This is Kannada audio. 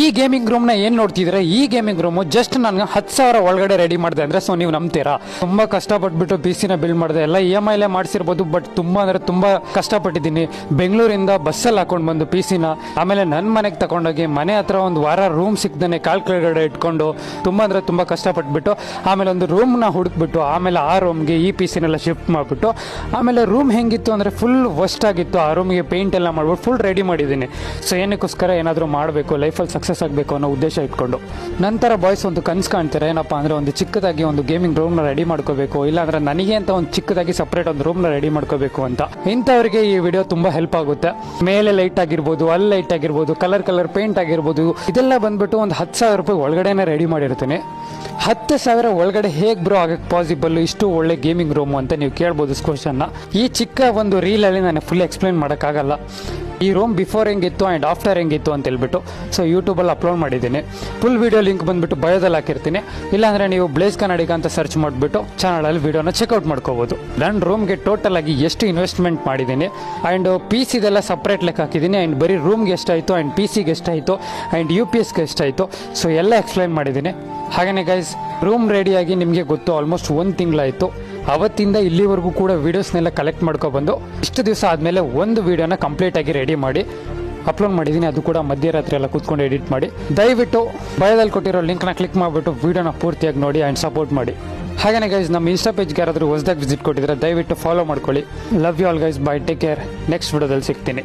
ಈ ಗೇಮಿಂಗ್ ರೂಮ್ನ ಏನು ನೋಡ್ತಿದ್ರೆ ಈ ಗೇಮಿಂಗ್ ರೂಮು ಜಸ್ಟ್ ನನಗೆ 10,000 ಒಳಗಡೆ ರೆಡಿ ಮಾಡಿದೆ ಅಂದರೆ ಸೊ ನೀವು ನಂಬ್ತೀರಾ. ತುಂಬ ಕಷ್ಟಪಟ್ಬಿಟ್ಟು ಪಿ ಸಿನ ಬಿಲ್ಡ್ ಮಾಡಿದೆ. ಎಲ್ಲ EMI ಮಾಡಿಸಿರ್ಬೋದು, ಬಟ್ ತುಂಬ ಅಂದರೆ ತುಂಬ ಕಷ್ಟಪಟ್ಟಿದ್ದೀನಿ. ಬೆಂಗಳೂರಿಂದ ಬಸ್ಸಲ್ಲಿ ಹಾಕೊಂಡು ಬಂದು ಪಿ ಸಿನ ಆಮೇಲೆ ನನ್ನ ಮನೆಗೆ ತಗೊಂಡೋಗಿ ಮನೆ ಹತ್ರ ಒಂದು ವಾರ ರೂಮ್ ಸಿಕ್ತಾನೆ ಕಾಲ್ ಕೆಳಗಡೆ ಇಟ್ಕೊಂಡು ತುಂಬ ಅಂದರೆ ತುಂಬ ಕಷ್ಟಪಟ್ಬಿಟ್ಟು ಆಮೇಲೆ ಒಂದು ರೂಮ್ನ ಹುಡುಕ್ಬಿಟ್ಟು ಆಮೇಲೆ ಆ ರೂಮ್ಗೆ ಈ ಪಿ ಸಿನೆಲ್ಲ ಶಿಫ್ಟ್ ಮಾಡಿಬಿಟ್ಟು ಆಮೇಲೆ ರೂಮ್ ಹೆಂಗಿತ್ತು ಅಂದರೆ ಫುಲ್ ವರ್ಸ್ಟ್ ಆಗಿತ್ತು. ಆ ರೂಮಿಗೆ ಪೇಂಟ್ ಎಲ್ಲ ಮಾಡ್ಬಿಟ್ಟು ಫುಲ್ ರೆಡಿ ಮಾಡಿದ್ದೀನಿ. ಸೊ ಏನಕ್ಕೋಸ್ಕರ ಏನಾದರೂ ಮಾಡಬೇಕು, ಲೈಫಲ್ಲಿ ಸಕ್ಸಸ್ ಆಗಬೇಕು ಅನ್ನೋ ಉದ್ದೇಶ ಇಟ್ಕೊಂಡು. ನಂತರ ಬಾಯ್ಸ್ ಒಂದು ಕನ್ಸು ಕಾಣ್ತಾರೆ, ಏನಪ್ಪ ಅಂದರೆ ಒಂದು ಚಿಕ್ಕದಾಗಿ ಒಂದು ಗೇಮಿಂಗ್ ರೂಮ್ನ ರೆಡಿ ಮಾಡ್ಕೋಬೇಕು, ಇಲ್ಲಾಂದ್ರೆ ನನಗೆ ಅಂತ ಒಂದು ಚಿಕ್ಕದಾಗಿ ಸಪ್ರೇಟ್ ಒಂದು ರೂಮ್ನ ರೆಡಿ ಮಾಡ್ಕೋಬೇಕು ಅಂತ. ಇಂಥವ್ರಿಗೆ ಈ ವಿಡಿಯೋ ತುಂಬ ಹೆಲ್ಪ್ ಆಗುತ್ತೆ. ಮೇಲೆ ಲೈಟ್ ಆಗಿರ್ಬೋದು, ಅಲ್ಲಿ ಲೈಟ್ ಆಗಿರ್ಬೋದು, ಕಲರ್ ಪೇಂಟ್ ಆಗಿರ್ಬೋದು, ಇದೆಲ್ಲ ಬಂದ್ಬಿಟ್ಟು ಒಂದು 10,000 ರೂಪಾಯಿ ಒಳಗಡೆನೇ ರೆಡಿ ಮಾಡಿರ್ತೀನಿ. 10,000 ಒಳಗಡೆ ಹೇಗೆ ಬ್ರೋ ಆಗಕ್ಕೆ ಪಾಸಿಬಲ್ ಇಷ್ಟು ಒಳ್ಳೆ ಗೇಮಿಂಗ್ ರೂಮು ಅಂತ ನೀವು ಕೇಳ್ಬೋದು ಕ್ವಶನ್ನ. ಈ ಚಿಕ್ಕ ಒಂದು ರೀಲಲ್ಲಿ ನಾನು ಫುಲ್ ಎಕ್ಸ್ಪ್ಲೈನ್ ಮಾಡೋಕ್ಕಾಗಲ್ಲ. ಈ ರೂಮ್ ಬಿಫೋರ್ ಹೆಂಗಿತ್ತು ಆ್ಯಂಡ್ ಆಫ್ಟರ್ ಹೆಂಗಿತ್ತು ಅಂತ ಹೇಳ್ಬಿಟ್ಟು ಸೊ ಯೂಟ್ಯೂಬಲ್ಲಿ ಅಪ್ಲೋಡ್ ಮಾಡಿದ್ದೀನಿ. ಫುಲ್ ವೀಡಿಯೋ ಲಿಂಕ್ ಬಂದುಬಿಟ್ಟು ಬಯೋದಲ್ಲಿ ಹಾಕಿರ್ತೀನಿ. ಇಲ್ಲಾಂದರೆ ನೀವು ಬ್ಲೇಸ್ ಕನ್ನಡಿಗ ಅಂತ ಸರ್ಚ್ ಮಾಡಿಬಿಟ್ಟು ಚಾನಲಲ್ಲಿ ವೀಡಿಯೋನ ಚೆಕ್ಔಟ್ ಮಾಡ್ಕೋಬೋದು. ನನ್ನ ರೂಮ್ಗೆ ಟೋಟಲ್ ಆಗಿ ಎಷ್ಟು ಇನ್ವೆಸ್ಟ್ಮೆಂಟ್ ಮಾಡಿದ್ದೀನಿ ಆ್ಯಂಡ್ ಪಿ ಸಿದೆಲ್ಲ ಸಪ್ರೇಟ್ ಲೆಕ್ಕ ಹಾಕಿದ್ದೀನಿ. ಆ್ಯಂಡ್ ಬರೀ ರೂಮ್ಗೆ ಎಷ್ಟಾಯಿತು ಆ್ಯಂಡ್ ಪಿ ಸಿಗೆ ಎಷ್ಟಾಯಿತು ಆ್ಯಂಡ್ UPSಗೆ ಎಷ್ಟಾಯಿತು ಸೊ ಎಲ್ಲ ಎಕ್ಸ್ಪ್ಲೈನ್ ಮಾಡಿದ್ದೀನಿ. ಹಾಗೆಯೇ ಗೈಸ್ ರೂಮ್ ರೆಡಿಯಾಗಿ ನಿಮಗೆ ಗೊತ್ತು ಆಲ್ಮೋಸ್ಟ್ 1 ತಿಂಗಳಾಯಿತು. ಅವತ್ತಿಂದ ಇಲ್ಲಿವರೆಗೂ ಕೂಡ ವೀಡಿಯೋಸ್ನೆಲ್ಲ ಕಲೆಕ್ಟ್ ಮಾಡ್ಕೊಬಂದು ಇಷ್ಟು ದಿವಸ ಆದಮೇಲೆ ಒಂದು ವೀಡಿಯೋನ ಕಂಪ್ಲೀಟಾಗಿ ರೆಡಿ ಮಾಡಿ ಅಪ್ಲೋಡ್ ಮಾಡಿದ್ದೀನಿ. ಅದು ಕೂಡ ಮಧ್ಯರಾತ್ರಿ ಎಲ್ಲ ಕೂತ್ಕೊಂಡು ಎಡಿಟ್ ಮಾಡಿ. ದಯವಿಟ್ಟು ಬಯೋದಲ್ಲಿ ಕೊಟ್ಟಿರೋ ಲಿಂಕ್ನ ಕ್ಲಿಕ್ ಮಾಡಿಬಿಟ್ಟು ವೀಡಿಯೋನ ಪೂರ್ತಿಯಾಗಿ ನೋಡಿ ಆ್ಯಂಡ್ ಸಪೋರ್ಟ್ ಮಾಡಿ. ಹಾಗೆಯೇ ಗೈಸ್ ನಮ್ಮ ಇನ್ಸ್ಟಾ ಪೇಜ್ಗೆ ಯಾರಾದರೂ ಹೊಸದಾಗಿ ವಿಸಿಟ್ ಕೊಟ್ಟಿದ್ರೆ ದಯವಿಟ್ಟು ಫಾಲೋ ಮಾಡ್ಕೊಳ್ಳಿ. Love you all guys, bye, take care. Next ವೀಡಿಯೋದಲ್ಲಿ ಸಿಗ್ತೀನಿ.